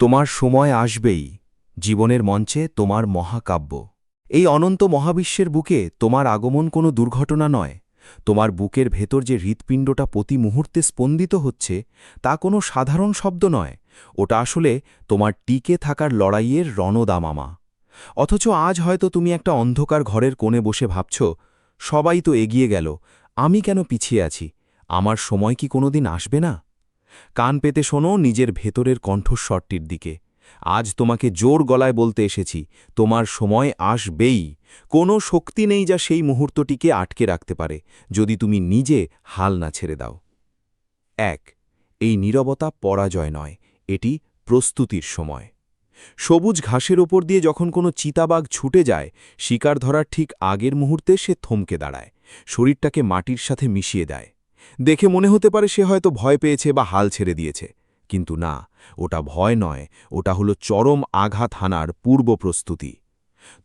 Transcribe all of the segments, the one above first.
তোমার সময় আসবেই, জীবনের মঞ্চে তোমার মহাকাব্য। এই অনন্ত মহাবিশ্বের বুকে তোমার আগমন কোনো দুর্ঘটনা নয়। তোমার বুকের ভেতর যে হৃৎপিণ্ডটা প্রতি মুহূর্তে স্পন্দিত হচ্ছে, তা কোনো সাধারণ শব্দ নয়। ওটা আসলে তোমার টিকে থাকার লড়াইয়ের রণদামামা। অথচ আজ হয়তো তুমি একটা অন্ধকার ঘরের কোণে বসে ভাবছ, সবাই তো এগিয়ে গেল, আমি কেন পিছিয়ে আছি? আমার সময় কি কোনোদিন আসবে না? কান পেতে শোনো নিজের ভেতরের কণ্ঠস্বরটির দিকে। আজ তোমাকে জোর গলায় বলতে এসেছি, তোমার সময় আসবেই। কোনো শক্তি নেই যা সেই মুহূর্তটিকে আটকে রাখতে পারে, যদি তুমি নিজে হাল না ছেড়ে দাও। ১। এই নীরবতা পরাজয় নয়, এটি প্রস্তুতির সময়। সবুজ ঘাসের ওপর দিয়ে যখন কোনো চিতাবাঘ ছুটে যায়, শিকার ধরার ঠিক আগের মুহূর্তে সে থমকে দাঁড়ায়, শরীরটাকে মাটির সাথে মিশিয়ে দেয়। দেখে মনে হতে পারে সে হয়তো ভয় পেয়েছে বা হাল ছেড়ে দিয়েছে, কিন্তু না, ওটা ভয় নয়, ওটা হলো চরম আঘাত হানার পূর্ব প্রস্তুতি।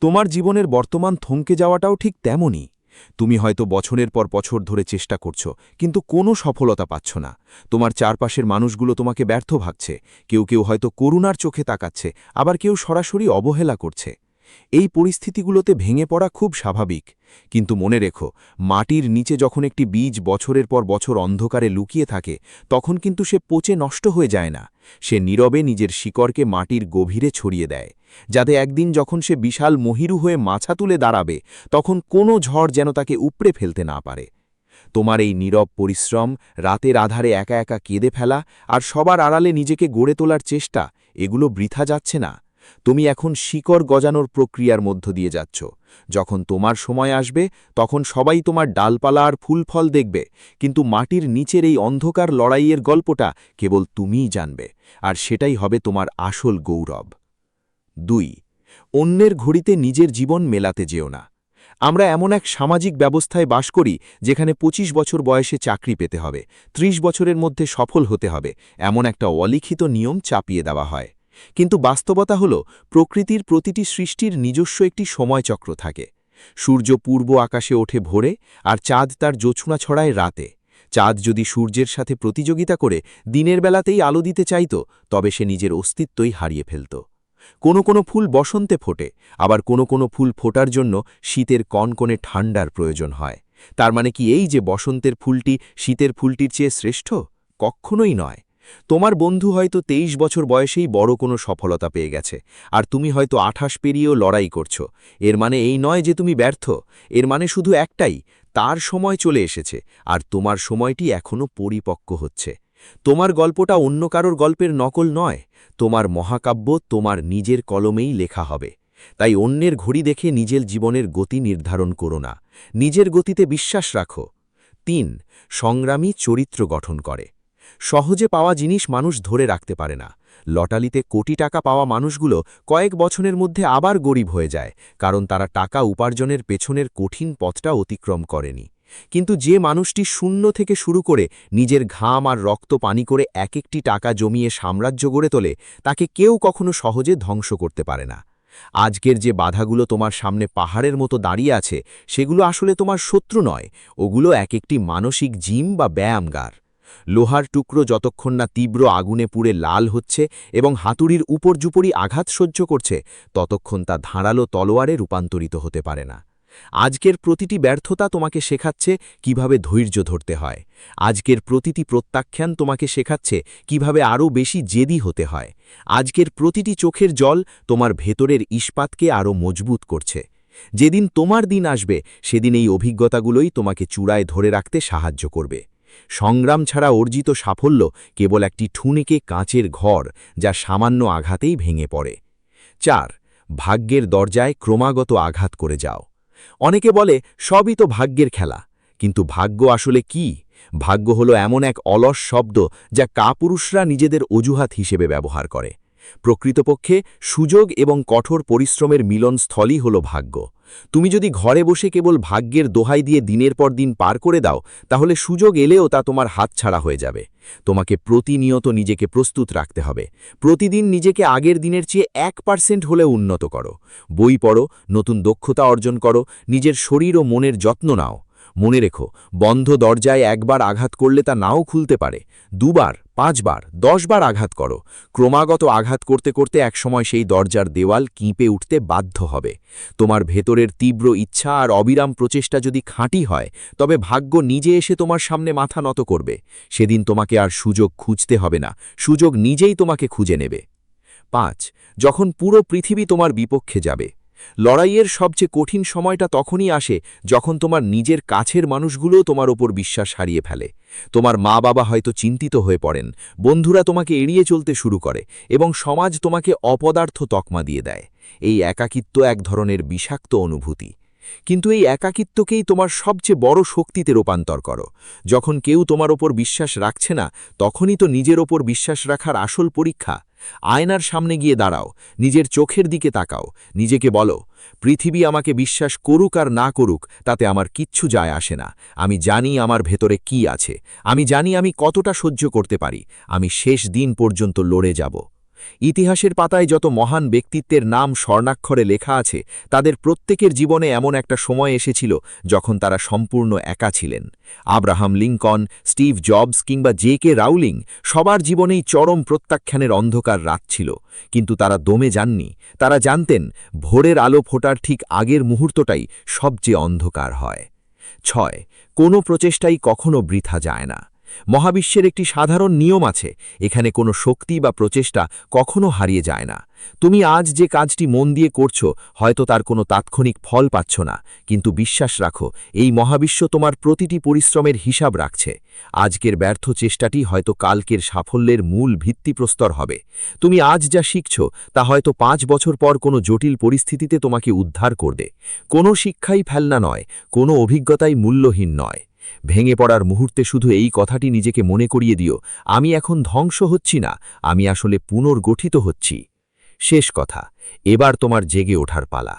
তোমার জীবনের বর্তমান থমকে যাওয়াটাও ঠিক তেমনই। তুমি হয়তো বছরের পর বছর ধরে চেষ্টা করছো, কিন্তু কোনো সফলতা পাচ্ছ না। তোমার চারপাশের মানুষগুলো তোমাকে ব্যর্থ ভাবছে, কেউ কেউ হয়তো করুণার চোখে তাকাচ্ছে, আবার কেউ সরাসরি অবহেলা করছে। এই পরিস্থিতিগুলোতে ভেঙে পড়া খুব স্বাভাবিক, কিন্তু মনে রেখো, মাটির নিচে যখন একটি বীজ বছরের পর বছর অন্ধকারে লুকিয়ে থাকে, তখন কিন্তু সে পচে নষ্ট হয়ে যায় না। সে নীরবে নিজের শিকড়কে মাটির গভীরে ছড়িয়ে দেয়, যাতে একদিন যখন সে বিশাল মহিরু হয়ে মাছা তুলে দাঁড়াবে, তখন কোনো ঝড় যেন তাকে উপড়ে ফেলতে না পারে। তোমার এই নীরব পরিশ্রম, রাতের আধারে একা একা কেঁদে ফেলা, আর সবার আড়ালে নিজেকে গড়ে তোলার চেষ্টা, এগুলো বৃথা যাচ্ছে না। তুমি এখন শিকড় গজানোর প্রক্রিয়ার মধ্য দিয়ে যাচ্ছ। যখন তোমার সময় আসবে, তখন সবাই তোমার ডালপালা আর ফুলফল দেখবে, কিন্তু মাটির নিচের এই অন্ধকার লড়াইয়ের গল্পটা কেবল তুমিই জানবে, আর সেটাই হবে তোমার আসল গৌরব। ২। অন্যের ঘড়িতে নিজের জীবন মেলাতে যেও না। আমরা এমন এক সামাজিক ব্যবস্থায় বাস করি, যেখানে ২৫ বছর বয়সে চাকরি পেতে হবে, ৩০ বছরের মধ্যে সফল হতে হবে, এমন একটা অলিখিত নিয়ম চাপিয়ে দেওয়া হয়। কিন্তু বাস্তবতা হল, প্রকৃতির প্রতিটি সৃষ্টির নিজস্ব একটি সময়চক্র থাকে। সূর্য পূর্ব আকাশে ওঠে ভোরে, আর চাঁদ তার জোছনা ছড়ায় রাতে। চাঁদ যদি সূর্যের সাথে প্রতিযোগিতা করে দিনের বেলাতেই আলো দিতে চাইত, তবে সে নিজের অস্তিত্বই হারিয়ে ফেলত। কোনো ফুল বসন্তে ফোটে, আবার কোনো ফুল ফোটার জন্য শীতের কনকনে ঠান্ডার প্রয়োজন হয়। তার মানে কি এই যে বসন্তের ফুলটি শীতের ফুলটির চেয়ে শ্রেষ্ঠ? কখনোই নয়। তোমার বন্ধু হয়তো ২৩ বছর বয়সেই বড় কোনো সফলতা পেয়ে গেছে, আর তুমি হয়তো ২৮ পেরিয়েও লড়াই করছো। এর মানে এই নয় যে তুমি ব্যর্থ, এর মানে শুধু একটাই, তার সময় চলে এসেছে, আর তোমার সময়টি এখনও পরিপক্ক হচ্ছে। তোমার গল্পটা অন্য কারোর গল্পের নকল নয়, তোমার মহাকাব্য তোমার নিজের কলমেই লেখা হবে। তাই অন্যের ঘড়ি দেখে নিজের জীবনের গতি নির্ধারণ করো না, নিজের গতিতে বিশ্বাস রাখো। ৩। সংগ্রামী চরিত্র গঠন করে। সহজে পাওয়া জিনিস মানুষ ধরে রাখতে পারে না। লটারিতে কোটি টাকা পাওয়া মানুষগুলো কয়েক বছরের মধ্যে আবার গরিব হয়ে যায়, কারণ তারা টাকা উপার্জনের পেছনের কঠিন পথটা অতিক্রম করেনি। কিন্তু যে মানুষটি শূন্য থেকে শুরু করে নিজের ঘাম আর রক্ত পানি করে এক একটি টাকা জমিয়ে সাম্রাজ্য গড়ে তোলে, তাকে কেউ কখনো সহজে ধ্বংস করতে পারে না। আজকের যে বাধাগুলো তোমার সামনে পাহাড়ের মতো দাঁড়িয়ে আছে, সেগুলো আসলে তোমার শত্রু নয়, ওগুলো এক একটি মানসিক জিম বা ব্যায়ামগার। লোহার টুকরো যতক্ষণ না তীব্র আগুনে পুড়ে লাল হচ্ছে এবং হাতুড়ির উপর্যুপরি আঘাত সহ্য করছে, ততক্ষণ তা ধারালো তলোয়ারে রূপান্তরিত হতে পারে না। আজকের প্রতিটি ব্যর্থতা তোমাকে শেখাচ্ছে কিভাবে ধৈর্য ধরতে হয়। আজকের প্রতিটি প্রত্যাখ্যান তোমাকে শেখাচ্ছে কিভাবে আরও বেশি জেদি হতে হয়। আজকের প্রতিটি চোখের জল তোমার ভেতরের ইস্পাতকে আরও মজবুত করছে। যেদিন তোমার দিন আসবে, সেদিন এই অভিজ্ঞতাগুলোই তোমাকে চূড়ায় ধরে রাখতে সাহায্য করবে। সংগ্রাম ছাড়া অর্জিত সাফল্য কেবল একটি ঠুনেকে কাঁচের ঘর, যা সামান্য আঘাতেই ভেঙে পড়ে। ৪। ভাগ্যের দরজায় ক্রমাগত আঘাত করে যাও। অনেকে বলে সবই তো ভাগ্যের খেলা, কিন্তু ভাগ্য আসলে কি? ভাগ্য হলো এমন এক অলস শব্দ যা কাপুরুষরা নিজেদের অজুহাত হিসেবে ব্যবহার করে। প্রকৃতপক্ষে সুযোগ এবং কঠোর পরিশ্রমের মিলনস্থলই হল ভাগ্য। তুমি যদি ঘরে বসে কেবল ভাগ্যের দোহাই দিয়ে দিনের পর দিন পার করে দাও, তাহলে সুযোগ এলেও তা তোমার হাতছাড়া হয়ে যাবে। তোমাকে প্রতিনিয়ত নিজেকে প্রস্তুত রাখতে হবে। প্রতিদিন নিজেকে আগের দিনের চেয়ে 1% হলেও উন্নত করো। বই পড়ো, নতুন দক্ষতা অর্জন করো, নিজের শরীর ও মনের যত্ন নাও। মনে রেখো, বন্ধ দরজায় একবার আঘাত করলে তা নাও খুলতে পারে। 2 বার, 5 বার, 10 বার আঘাত করো। ক্রমাগত আঘাত করতে করতে একসময় সেই দরজার দেওয়াল কিঁপে উঠতে বাধ্য হবে। তোমার ভেতরের তীব্র ইচ্ছা আর অবিরাম প্রচেষ্টা যদি খাঁটি হয়, তবে ভাগ্য নিজে এসে তোমার সামনে মাথা নত করবে। সেদিন তোমাকে আর সুযোগ খুঁজতে হবে না, সুযোগ নিজেই তোমাকে খুঁজে নেবে। 5. যখন পুরো পৃথিবী তোমার বিপক্ষে যাবে। লড়াইয়ের সবচেয়ে কঠিন সময়টা তখনই আসে যখন তোমার নিজের কাছের মানুষগুলোও তোমার ওপর বিশ্বাস হারিয়ে ফেলে। তোমার মা বাবা হয়তো চিন্তিত হয়ে পড়েন, বন্ধুরা তোমাকে এড়িয়ে চলতে শুরু করে, এবং সমাজ তোমাকে অপদার্থ তকমা দিয়ে দেয়। এই একাকিত্ব এক ধরনের বিষাক্ত অনুভূতি। কিন্তু এই একাকিত্বকেই তোমার সবচেয়ে বড় শক্তিতে রূপান্তর করো। যখন কেউ তোমার ওপর বিশ্বাস রাখছে না, তখনই তো নিজের ওপর বিশ্বাস রাখার আসল পরীক্ষা। আয়নার সামনে গিয়ে দাঁড়াও, নিজের চোখের দিকে তাকাও, নিজেকে বলো, পৃথিবী আমাকে বিশ্বাস করুক আর না করুক তাতে আমার কিচ্ছু যায় আসে না। আমি জানি আমার ভেতরে কি আছে, আমি জানি আমি কতটা সহ্য করতে পারি, আমি শেষ দিন পর্যন্ত লড়ে যাব। ইতিহাসের পাতায় যত মহান ব্যক্তিত্বের নাম স্বর্ণাক্ষরে লেখা আছে, তাদের প্রত্যেকের জীবনে এমন একটা সময় এসেছিল যখন তারা সম্পূর্ণ একা ছিলেন। আব্রাহাম লিঙ্কন, স্টিভ জবস কিংবা জে.কে. রাউলিং, সবার জীবনেই চরম প্রত্যাখ্যানের অন্ধকার রাত ছিল। কিন্তু তারা দমে যাননি। তারা জানতেন, ভোরের আলো ফোটার ঠিক আগের মুহূর্তটাই সবচেয়ে অন্ধকার হয়। 6. কোনো প্রচেষ্টাই কখনো বৃথা যায় না। মহাবিশ্বের একটি সাধারণ নিয়ম আছে, এখানে কোনো শক্তি বা প্রচেষ্টা কখনো হারিয়ে যায় না। তুমি আজ যে কাজটি মন দিয়ে করছো, হয়তো তার কোনো তাৎক্ষণিক ফল পাচ্ছ না, কিন্তু বিশ্বাস রাখো, এই মহাবিশ্ব তোমার প্রতিটি পরিশ্রমের হিসাব রাখছে। আজকের ব্যর্থ চেষ্টাটি হয়তো কালকের সাফল্যের মূল ভিত্তিপ্রস্তর হবে। তুমি আজ যা শিখছো, তা হয়তো 5 বছর পর কোনো জটিল পরিস্থিতিতে তোমাকে উদ্ধার করবে। কোনো শিক্ষাই ফেলনা নয়, কোনো অভিজ্ঞতাই মূল্যহীন নয়। ভেঙে পড়ার মুহূর্তে শুধু এই কথাটি নিজেকে মনে করিয়ে দিও, আমি এখন ধ্বংস হচ্ছি না, আমি আসলে পুনর্গঠিত হচ্ছি। শেষ কথা, এবার তোমার জেগে ওঠার পালা।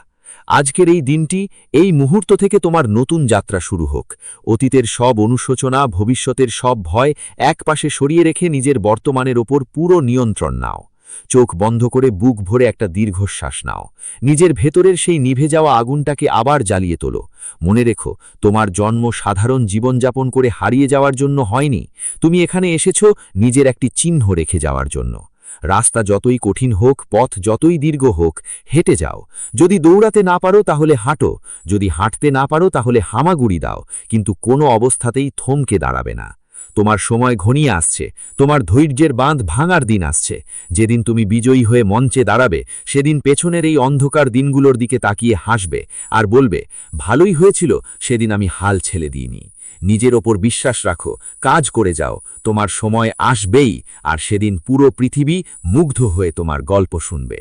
আজকের এই দিনটি, এই মুহূর্ত থেকে তোমার নতুন যাত্রা শুরু হোক। অতীতের সব অনুশোচনা, ভবিষ্যতের সব ভয় একপাশে সরিয়ে রেখে নিজের বর্তমানের ওপর পুরো নিয়ন্ত্রণ নাও। চোখ বন্ধ করে বুক ভরে একটা দীর্ঘশ্বাস নাও। নিজের ভেতরের সেই নিভে যাওয়া আগুনটাকে আবার জ্বালিয়ে তোলো। মনে রেখো, তোমার জন্ম সাধারণ জীবনযাপন করে হারিয়ে যাওয়ার জন্য হয়নি। তুমি এখানে এসেছো নিজের একটি চিহ্ন রেখে যাওয়ার জন্য। রাস্তা যতই কঠিন হোক, পথ যতই দীর্ঘ হোক, হেঁটে যাও। যদি দৌড়াতে না পারো তাহলে হাঁটো, যদি হাঁটতে না পারো তাহলে হামাগুড়ি দাও, কিন্তু কোনো অবস্থাতেই থমকে দাঁড়াবে না। তোমার সময় ঘনিয়ে আসছে, তোমার ধৈর্যের বাঁধ ভাঙার দিন আসছে। যেদিন তুমি বিজয়ী হয়ে মঞ্চে দাঁড়াবে, সেদিন পেছনের এই অন্ধকার দিনগুলোর দিকে তাকিয়ে হাসবে আর বলবে, ভালোই হয়েছিল সেদিন আমি হাল ছেড়ে দিইনি। নিজের ওপর বিশ্বাস রাখো, কাজ করে যাও, তোমার সময় আসবেই, আর সেদিন পুরো পৃথিবী মুগ্ধ হয়ে তোমার গল্প শুনবে।